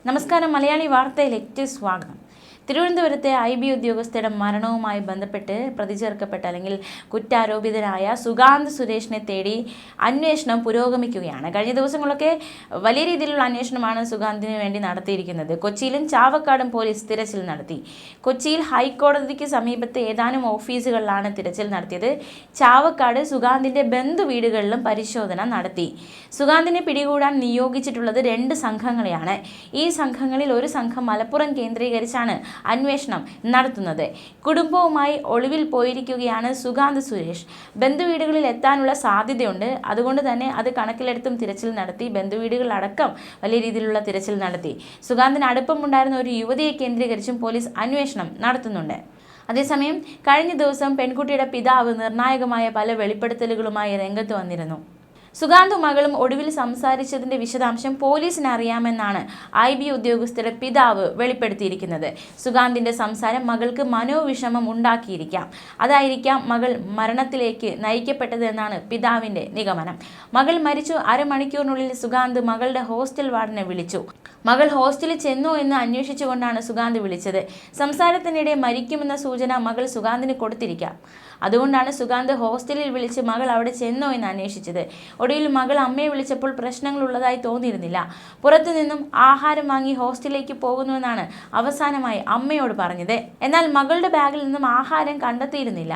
നമസ്കാരം, മലയാളി വാർത്തയിലേക്ക് സ്വാഗതം. തിരുവനന്തപുരത്തെ IB ഉദ്യോഗസ്ഥരുടെ മരണവുമായി ബന്ധപ്പെട്ട് പ്രതിചേർക്കപ്പെട്ട അല്ലെങ്കിൽ കുറ്റാരോപിതനായ സുഗാന്ത് സുരേഷിനെ തേടി അന്വേഷണം പുരോഗമിക്കുകയാണ്. കഴിഞ്ഞ ദിവസങ്ങളൊക്കെ വലിയ രീതിയിലുള്ള അന്വേഷണമാണ് സുഗാന്തിന് വേണ്ടി നടത്തിയിരിക്കുന്നത്. കൊച്ചിയിലും ചാവക്കാടും പോലീസ് തിരച്ചിൽ നടത്തി. കൊച്ചിയിൽ ഹൈക്കോടതിക്ക് സമീപത്തെ ഏതാനും ഓഫീസുകളിലാണ് തിരച്ചിൽ നടത്തിയത്. ചാവക്കാട് സുഗാന്തിന്റെ ബന്ധുവീടുകളിലും പരിശോധന നടത്തി. സുഗാന്തിനെ പിടികൂടാൻ നിയോഗിച്ചിട്ടുള്ളത് 2 സംഘങ്ങളെയാണ്. ഈ സംഘങ്ങളിൽ ഒരു സംഘം മലപ്പുറം കേന്ദ്രീകരിച്ചാണ് അന്വേഷണം നടത്തുന്നത്. കുടുംബവുമായി ഒളിവിൽ പോയിരിക്കുകയാണ് സുഗാന്ത് സുരേഷ്. ബന്ധുവീടുകളിൽ എത്താനുള്ള സാധ്യതയുണ്ട്. അതുകൊണ്ട് തന്നെ അത് കണക്കിലെടുത്തും തിരച്ചിൽ നടത്തി. ബന്ധുവീടുകളടക്കം വലിയ രീതിയിലുള്ള തിരച്ചിൽ നടത്തി. സുഗാന്തിന് അടുപ്പമുണ്ടായിരുന്ന ഒരു യുവതിയെ കേന്ദ്രീകരിച്ചും പോലീസ് അന്വേഷണം നടത്തുന്നുണ്ട്. അതേസമയം കഴിഞ്ഞ ദിവസം പെൺകുട്ടിയുടെ പിതാവ് നിർണായകമായ പല വെളിപ്പെടുത്തലുകളുമായി രംഗത്ത് വന്നിരുന്നു. സുഗാന്തും മകളും ഒടുവിൽ സംസാരിച്ചതിന്റെ വിശദാംശം പോലീസിന് അറിയാമെന്നാണ് IB ഉദ്യോഗസ്ഥരുടെ പിതാവ് വെളിപ്പെടുത്തിയിരിക്കുന്നത്. സുഗാന്തിന്റെ സംസാരം മകൾക്ക് മനോവിഷമം ഉണ്ടാക്കിയിരിക്കാം. അതായിരിക്കാം മകൾ മരണത്തിലേക്ക് നയിക്കപ്പെട്ടത് എന്നാണ് പിതാവിന്റെ നിഗമനം. മകൾ മരിച്ചു അരമണിക്കൂറിനുള്ളിൽ സുഗാന്ത് മകളുടെ ഹോസ്റ്റൽ വാർഡനെ വിളിച്ചു. മകൾ ഹോസ്റ്റലിൽ ചെന്നോ എന്ന് അന്വേഷിച്ചുകൊണ്ടാണ് സുഗാന്ത് വിളിച്ചത്. സംസാരത്തിനിടെ മരിക്കുമെന്ന സൂചന മകൾ സുഗാന്തിന് കൊടുത്തിരിക്കാം. അതുകൊണ്ടാണ് സുഗാന്ത് ഹോസ്റ്റലിൽ വിളിച്ച് മകൾ അവിടെ ചെന്നോ എന്ന് അന്വേഷിച്ചത്. ഒടുവിൽ മകൾ അമ്മയെ വിളിച്ചപ്പോൾ പ്രശ്നങ്ങളുള്ളതായി തോന്നിയിരുന്നില്ല. പുറത്തു നിന്നും ആഹാരം വാങ്ങി ഹോസ്റ്റലിലേക്ക് പോകുന്നുവെന്നാണ് അവസാനമായി അമ്മയോട് പറഞ്ഞത്. എന്നാൽ മകളുടെ ബാഗിൽ നിന്നും ആഹാരം കണ്ടെത്തിയിരുന്നില്ല.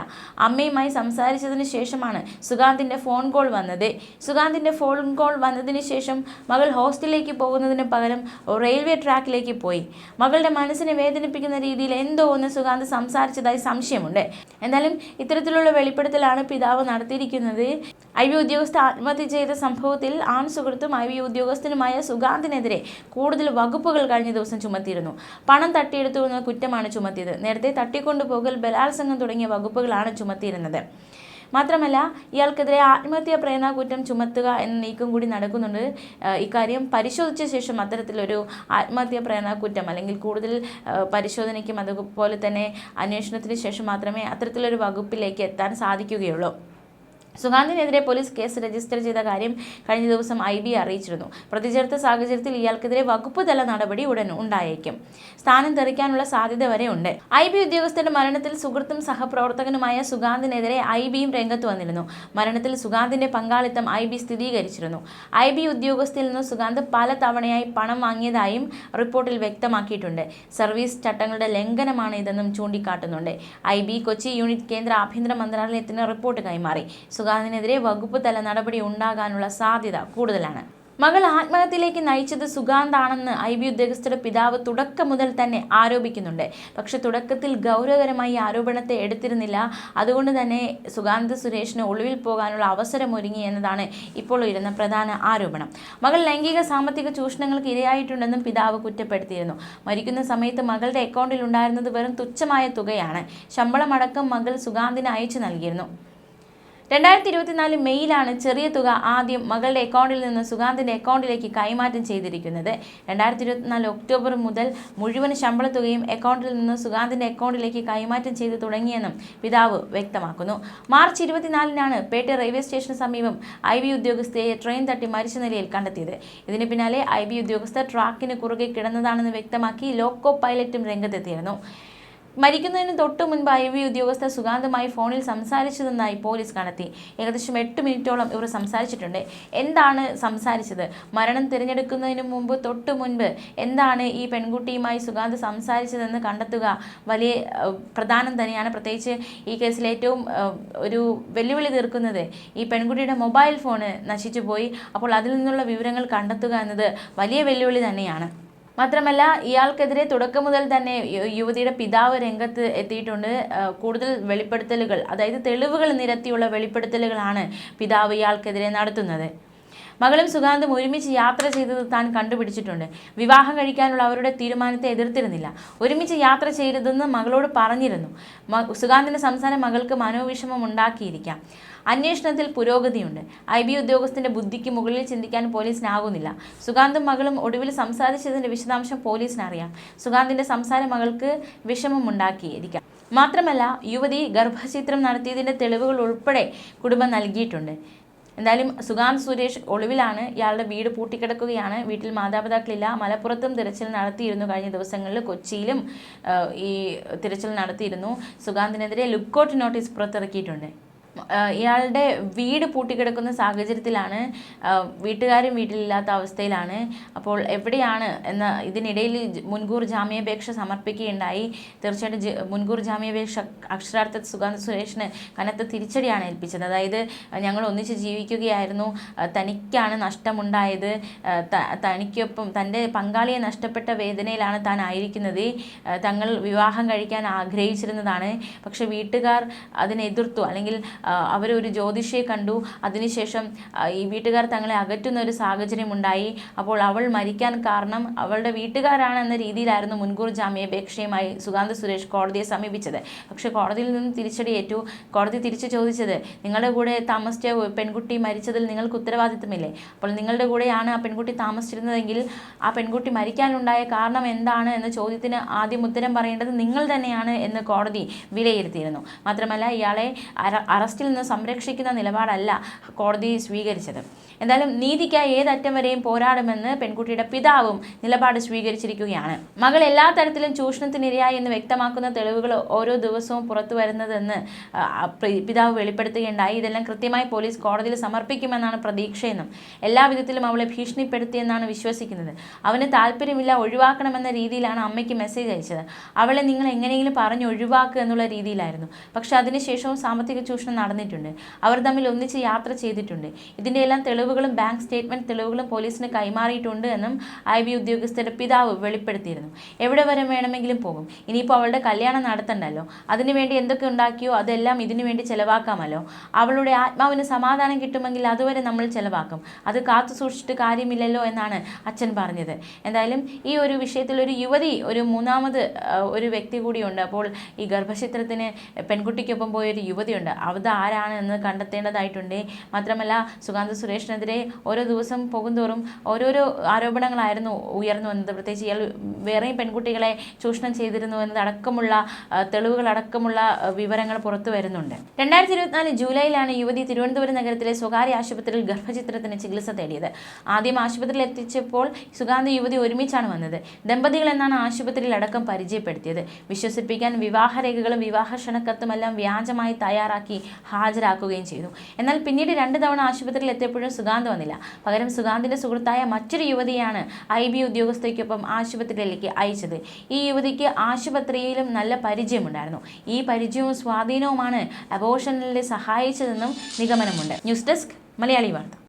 അമ്മയുമായി സംസാരിച്ചതിന് ശേഷമാണ് സുഗാന്തിന്റെ ഫോൺ കോൾ വന്നത്. സുഗാന്തിന്റെ ഫോൺ കോൾ വന്നതിന് ശേഷം മകൾ ഹോസ്റ്റലിലേക്ക് പോകുന്നതിന് പകരം റെയിൽവേ ട്രാക്കിലേക്ക് പോയി. മകളുടെ മനസ്സിനെ വേദനിപ്പിക്കുന്ന രീതിയിൽ എന്തോ ഒന്ന് സുഗാന്ത് സംസാരിച്ചതായി സംശയമുണ്ട്. എന്നാലും ഇത്തരത്തിലുള്ള വെളിപ്പെടുത്തലാണ് പിതാവ് നടത്തിയിരിക്കുന്നത്. IB ഉദ്യോഗസ്ഥ ആത്മഹത്യ ചെയ്ത സംഭവത്തിൽ ആൺ സുഹൃത്തും IB ഉദ്യോഗസ്ഥനുമായ സുഗാന്തിനെതിരെ കൂടുതൽ വകുപ്പുകൾ കഴിഞ്ഞ ദിവസം ചുമത്തിയിരുന്നു. പണം തട്ടിയെടുത്തു എന്ന കുറ്റമാണ് ചുമത്തിയത്. നേരത്തെ തട്ടിക്കൊണ്ടുപോകൽ, ബലാത്സംഗം തുടങ്ങിയ വകുപ്പുകളാണ് ചുമത്തിയിരുന്നത്. മാത്രമല്ല, ഇയാൾക്കെതിരെ ആത്മഹത്യാ പ്രേരണ കുറ്റം ചുമത്തുക എന്ന നീക്കം കൂടി നടക്കുന്നുണ്ട്. ഇക്കാര്യം പരിശോധിച്ച ശേഷം അത്തരത്തിലൊരു ആത്മഹത്യാ പ്രേരണ കുറ്റം അല്ലെങ്കിൽ കൂടുതൽ പരിശോധനയ്ക്കും അതുപോലെ തന്നെ അന്വേഷണത്തിന് ശേഷം മാത്രമേ അത്തരത്തിലൊരു വകുപ്പിലേക്ക് എത്താൻ സാധിക്കുകയുള്ളൂ. സുഗാന്തിനെതിരെ പോലീസ് കേസ് രജിസ്റ്റർ ചെയ്ത കാര്യം കഴിഞ്ഞ ദിവസം IB അറിയിച്ചിരുന്നു. പ്രതിചേർത്ത സാഹചര്യത്തിൽ ഇയാൾക്കെതിരെ വകുപ്പ് തല നടപടി ഉടൻ ഉണ്ടായേക്കും. സ്ഥാനം തെറിക്കാനുള്ള സാധ്യത വരെ ഉണ്ട്. IB ഉദ്യോഗസ്ഥരുടെ മരണത്തിൽ സുഹൃത്തും സഹപ്രവർത്തകനുമായ സുഗാന്തിനെതിരെ IBയും രംഗത്ത് വന്നിരുന്നു. മരണത്തിൽ സുഗാന്തിന്റെ പങ്കാളിത്തം IB സ്ഥിരീകരിച്ചിരുന്നു. IB ഉദ്യോഗസ്ഥയിൽ നിന്ന് സുഗാന്ത് പല തവണയായി പണം വാങ്ങിയതായും റിപ്പോർട്ടിൽ വ്യക്തമാക്കിയിട്ടുണ്ട്. സർവീസ് ചട്ടങ്ങളുടെ ലംഘനമാണ് ഇതെന്നും ചൂണ്ടിക്കാട്ടുന്നുണ്ട്. IB കൊച്ചി യൂണിറ്റ് കേന്ദ്ര ആഭ്യന്തര മന്ത്രാലയത്തിന് റിപ്പോർട്ട് കൈമാറി. സുഗാന്തിനെതിരെ വകുപ്പ് തല നടപടി ഉണ്ടാകാനുള്ള സാധ്യത കൂടുതലാണ്. മകൾ ആത്മഹത്യയിലേക്ക് നയിച്ചത് സുഗാന്താണെന്ന് IB ഉദ്യോഗസ്ഥരുടെ പിതാവ് തുടക്കം മുതൽ തന്നെ ആരോപിക്കുന്നുണ്ട്. പക്ഷെ തുടക്കത്തിൽ ഗൗരവകരമായി ആരോപണത്തെ എടുത്തിരുന്നില്ല. അതുകൊണ്ട് തന്നെ സുഗാന്ത് സുരേഷിന് ഒളിവിൽ പോകാനുള്ള അവസരമൊരുങ്ങി എന്നതാണ് ഇപ്പോൾ ഉയരുന്ന പ്രധാന ആരോപണം. മകൾ ലൈംഗിക സാമ്പത്തിക ചൂഷണങ്ങൾക്ക് ഇരയായിട്ടുണ്ടെന്നും പിതാവ് കുറ്റപ്പെടുത്തിയിരുന്നു. മരിക്കുന്ന സമയത്ത് മകളുടെ അക്കൗണ്ടിൽ ഉണ്ടായിരുന്നത് വെറും തുച്ഛമായ തുകയാണ്. ശമ്പളമടക്കം മകൾ സുഗാന്തിന് അയച്ചു നൽകിയിരുന്നു. 2024 മെയ്യിലാണ് ചെറിയ തുക ആദ്യം മകളുടെ അക്കൗണ്ടിൽ നിന്ന് സുഗാന്തിന്റെ അക്കൗണ്ടിലേക്ക് കൈമാറ്റം ചെയ്തിരിക്കുന്നത്. 2024 ഒക്ടോബർ മുതൽ മുഴുവൻ ശമ്പള തുകയും അക്കൗണ്ടിൽ നിന്ന് സുഗാന്തിന്റെ അക്കൗണ്ടിലേക്ക് കൈമാറ്റം ചെയ്തു തുടങ്ങിയെന്നും പിതാവ് വ്യക്തമാക്കുന്നു. മാർച്ച് 24-നാണ് പേട്ട റെയിൽവേ സ്റ്റേഷന് സമീപം IB ഉദ്യോഗസ്ഥയെ ട്രെയിൻ തട്ടി മരിച്ച നിലയിൽ കണ്ടെത്തിയത്. ഇതിന് പിന്നാലെ IB ഉദ്യോഗസ്ഥർ ട്രാക്കിന് കുറുകെ കിടന്നതാണെന്ന് വ്യക്തമാക്കി ലോക്കോ പൈലറ്റും രംഗത്തെത്തിയിരുന്നു. മരിക്കുന്നതിന് തൊട്ടു മുൻപ് IB ഉദ്യോഗസ്ഥർ സുഗാന്തുമായി ഫോണിൽ സംസാരിച്ചതെന്നായി പോലീസ് കണ്ടെത്തി. ഏകദേശം 8 മിനിറ്റോളം ഇവർ സംസാരിച്ചിട്ടുണ്ട്. എന്താണ് സംസാരിച്ചത്? മരണം തിരഞ്ഞെടുക്കുന്നതിന് മുമ്പ് തൊട്ടു മുൻപ് എന്താണ് ഈ പെൺകുട്ടിയുമായി സുഗാന്ത് സംസാരിച്ചതെന്ന് കണ്ടെത്തുക വലിയ പ്രധാനം തന്നെയാണ്. പ്രത്യേകിച്ച് ഈ കേസിൽ ഏറ്റവും ഒരു വെല്ലുവിളി തീർക്കുന്നത് ഈ പെൺകുട്ടിയുടെ മൊബൈൽ ഫോണ് നശിച്ചു പോയി. അപ്പോൾ അതിൽ നിന്നുള്ള വിവരങ്ങൾ കണ്ടെത്തുക എന്നത് വലിയ വെല്ലുവിളി തന്നെയാണ്. മാത്രമല്ല, ഇയാൾക്കെതിരെ തുടക്കം മുതൽ തന്നെ യുവതിയുടെ പിതാവ് രംഗത്ത് എത്തിയിട്ടുണ്ട്. കൂടുതൽ വെളിപ്പെടുത്തലുകൾ, അതായത് തെളിവുകൾ നിരത്തിയുള്ള വെളിപ്പെടുത്തലുകളാണ് പിതാവ് ഇയാൾക്കെതിരെ നടത്തുന്നത്. മകളും സുഗാന്തും ഒരുമിച്ച് യാത്ര ചെയ്തത് താൻ കണ്ടുപിടിച്ചിട്ടുണ്ട്. വിവാഹം കഴിക്കാനുള്ള അവരുടെ തീരുമാനത്തെ എതിർത്തിരുന്നില്ല. ഒരുമിച്ച് യാത്ര ചെയ്തതെന്ന് മകളോട് പറഞ്ഞിരുന്നു. സുഗാന്തിന്റെ സംസാരം മകൾക്ക് മനോവിഷമം ഉണ്ടാക്കിയിരിക്കാം. അന്വേഷണത്തിൽ പുരോഗതിയുണ്ട്. IB ഉദ്യോഗസ്ഥന്റെ ബുദ്ധിക്ക് മുകളിൽ ചിന്തിക്കാൻ പോലീസിനാകുന്നില്ല. സുഗാന്തും മകളും ഒടുവിൽ സംസാരിച്ചതിന്റെ വിശദാംശം പോലീസിനറിയാം. സുഗാന്തിന്റെ സംസാരം മകൾക്ക് വിഷമമുണ്ടാക്കിയിരിക്കാം. മാത്രമല്ല, യുവതി ഗർഭചിത്രം നടത്തിയതിന്റെ തെളിവുകൾ ഉൾപ്പെടെ കുടുംബം നൽകിയിട്ടുണ്ട്. എന്തായാലും സുഗാന്ത് സുരേഷ് ഒളിവിലാണ്. ഇയാളുടെ വീട് പൂട്ടിക്കിടക്കുകയാണ്. വീട്ടിൽ മാതാപിതാക്കളില്ല. മലപ്പുറത്തും തിരച്ചിൽ നടത്തിയിരുന്നു. കഴിഞ്ഞ ദിവസങ്ങളിൽ കൊച്ചിയിലും ഈ തിരച്ചിൽ നടത്തിയിരുന്നു. സുഗാന്തിനെതിരെ ലുക്കൌട്ട് നോട്ടീസ് പുറത്തിറക്കിയിട്ടുണ്ട്. ഇയാളുടെ വീട് പൂട്ടിക്കിടക്കുന്ന സാഹചര്യത്തിലാണ്. വീട്ടുകാരും വീട്ടിലില്ലാത്ത അവസ്ഥയിലാണ്. അപ്പോൾ എവിടെയാണ് എന്ന ഇതിനിടയിൽ മുൻകൂർ ജാമ്യാപേക്ഷ സമർപ്പിക്കുകയുണ്ടായി. തീർച്ചയായിട്ടും മുൻകൂർ ജാമ്യാപേക്ഷ അക്ഷരാർത്ഥത്തിൽ സുഗാന്ത് സുരേഷിന് കനത്ത തിരിച്ചടിയാണ് ഏൽപ്പിച്ചത്. അതായത് ഞങ്ങൾ ഒന്നിച്ച് ജീവിക്കുകയായിരുന്നു, തനിക്കാണ് നഷ്ടമുണ്ടായത്, തനിക്കൊപ്പം തൻ്റെ പങ്കാളിയെ നഷ്ടപ്പെട്ട വേദനയിലാണ് താൻ ആയിരിക്കുന്നത്, തങ്ങൾ വിവാഹം കഴിക്കാൻ ആഗ്രഹിച്ചിരുന്നതാണ്, പക്ഷെ വീട്ടുകാർ അതിനെ എതിർത്തു, അല്ലെങ്കിൽ അവരൊരു ജ്യോതിഷിയെ കണ്ടു. അതിനുശേഷം ഈ വീട്ടുകാർ തങ്ങളെ അകറ്റുന്ന ഒരു സാഹചര്യം ഉണ്ടായി. അപ്പോൾ അവൾ മരിക്കാൻ കാരണം അവളുടെ വീട്ടുകാരാണെന്ന രീതിയിലായിരുന്നു മുൻകൂർ ജാമ്യാപേക്ഷയുമായി സുഗാന്ത് സുരേഷ് കോടതിയെ സമീപിച്ചത്. പക്ഷേ കോടതിയിൽ നിന്ന് തിരിച്ചടിയേറ്റു. കോടതി തിരിച്ചു ചോദിച്ചത്, നിങ്ങളുടെ കൂടെ താമസിച്ച പെൺകുട്ടി മരിച്ചതിൽ നിങ്ങൾക്ക് ഉത്തരവാദിത്തമില്ലേ? അപ്പോൾ നിങ്ങളുടെ കൂടെയാണ് ആ പെൺകുട്ടി താമസിച്ചിരുന്നതെങ്കിൽ ആ പെൺകുട്ടി മരിക്കാനുണ്ടായ കാരണം എന്താണ് എന്ന ചോദ്യത്തിന് ആദ്യം ഉത്തരം പറയേണ്ടത് നിങ്ങൾ തന്നെയാണ് എന്ന് കോടതി വിലയിരുത്തിയിരുന്നു. മാത്രമല്ല ഇയാളെ അറസ്റ്റിൽ നിന്ന് സംരക്ഷിക്കുന്ന നിലപാടല്ല കോടതി സ്വീകരിച്ചത്. എന്തായാലും നീതിക്കായി ഏതറ്റം വരെയും പോരാടുമെന്ന് പെൺകുട്ടിയുടെ പിതാവും നിലപാട് സ്വീകരിച്ചിരിക്കുകയാണ്. മകൾ എല്ലാ തരത്തിലും ചൂഷണത്തിനിരയായി എന്ന് വ്യക്തമാക്കുന്ന തെളിവുകൾ ഓരോ ദിവസവും പുറത്തു വരുന്നതെന്ന് പിതാവ് വെളിപ്പെടുത്തുകയുണ്ടായി. ഇതെല്ലാം കൃത്യമായി പോലീസ് കോടതിയിൽ സമർപ്പിക്കുമെന്നാണ് പ്രതീക്ഷയെന്നും എല്ലാ വിധത്തിലും അവളെ ഭീഷണിപ്പെടുത്തിയെന്നാണ് വിശ്വസിക്കുന്നത്. അവന് താല്പര്യമില്ല, ഒഴിവാക്കണമെന്ന രീതിയിലാണ് അമ്മയ്ക്ക് മെസ്സേജ് അയച്ചത്. അവളെ നിങ്ങൾ എങ്ങനെയെങ്കിലും പറഞ്ഞ് ഒഴിവാക്കുക എന്നുള്ള രീതിയിലായിരുന്നു. പക്ഷെ അതിനുശേഷവും സാമ്പത്തിക ചൂഷണം നടന്നിട്ടുണ്ട്. അവർ തമ്മിൽ ഒന്നിച്ച് യാത്ര ചെയ്തിട്ടുണ്ട്. ഇതിൻ്റെ എല്ലാം തെളിവുകളും ബാങ്ക് സ്റ്റേറ്റ്മെൻറ്റ് തെളിവുകളും പോലീസിന് കൈമാറിയിട്ടുണ്ട് എന്നും IB ഉദ്യോഗസ്ഥരുടെ പിതാവ് വെളിപ്പെടുത്തിയിരുന്നു. എവിടെ വരെ വേണമെങ്കിലും പോകും. ഇനിയിപ്പോൾ അവളുടെ കല്യാണം നടത്തണ്ടല്ലോ, അതിനുവേണ്ടി എന്തൊക്കെ ഉണ്ടാക്കിയോ അതെല്ലാം ഇതിനു വേണ്ടി ചെലവാക്കാമല്ലോ. അവളുടെ ആത്മാവിന് സമാധാനം കിട്ടുമെങ്കിൽ അതുവരെ നമ്മൾ ചെലവാക്കും. അത് കാത്തു സൂക്ഷിച്ചിട്ട് കാര്യമില്ലല്ലോ എന്നാണ് അച്ഛൻ പറഞ്ഞത്. എന്തായാലും ഈ ഒരു വിഷയത്തിൽ ഒരു യുവതി, ഒരു മൂന്നാമത് ഒരു വ്യക്തി കൂടിയുണ്ട്. അപ്പോൾ ഈ ഗർഭചിത്രത്തിന് പെൺകുട്ടിക്കൊപ്പം പോയൊരു യുവതിയുണ്ട്. അത് ആരാണ് എന്ന് കണ്ടെത്തേണ്ടതായിട്ടുണ്ട്. മാത്രമല്ല സുഗാന്ത് സുരേഷിനെതിരെ ഓരോ ദിവസം പോകുന്തോറും ഓരോരോ ആരോപണങ്ങളായിരുന്നു ഉയർന്നു വന്നത്. പ്രത്യേകിച്ച് ഇയാൾ വേറെയും പെൺകുട്ടികളെ ചൂഷണം ചെയ്തിരുന്നു എന്നതടക്കമുള്ള തെളിവുകളടക്കമുള്ള വിവരങ്ങൾ പുറത്തു വരുന്നുണ്ട്. 2024 ജൂലൈയിലാണ് യുവതി തിരുവനന്തപുരം നഗരത്തിലെ സ്വകാര്യ ആശുപത്രിയിൽ ഗർഭചിത്രത്തിന് ചികിത്സ തേടിയത്. ആദ്യം ആശുപത്രിയിൽ എത്തിച്ചപ്പോൾ സുഗാന്ത് യുവതി ഒരുമിച്ചാണ് വന്നത്. ദമ്പതികൾ എന്നാണ് ആശുപത്രിയിൽ അടക്കം പരിചയപ്പെടുത്തിയത്. വിശ്വസിപ്പിക്കാൻ വിവാഹരേഖകളും വിവാഹ ക്ഷണക്കത്തുമെല്ലാം വ്യാജമായി തയ്യാറാക്കി ഹാജരാക്കുകയും ചെയ്തു. എന്നാൽ പിന്നീട് 2 തവണ ആശുപത്രിയിൽ എത്തിയപ്പോഴും സുഗാന്ത് വന്നില്ല. പകരം സുഗാന്തിന്റെ സുഹൃത്തായ മറ്റൊരു യുവതിയാണ് IB ഉദ്യോഗസ്ഥയ്ക്കൊപ്പം ആശുപത്രിയിലേക്ക് അയച്ചത്. ഈ യുവതിക്ക് ആശുപത്രിയിലും നല്ല പരിചയമുണ്ടായിരുന്നു. ഈ പരിചയവും സ്വാധീനവുമാണ് അബോർഷനിൽ സഹായിച്ചതെന്നും നിഗമനമുണ്ട്. ന്യൂസ് ഡെസ്ക് മലയാളി വാർത്ത.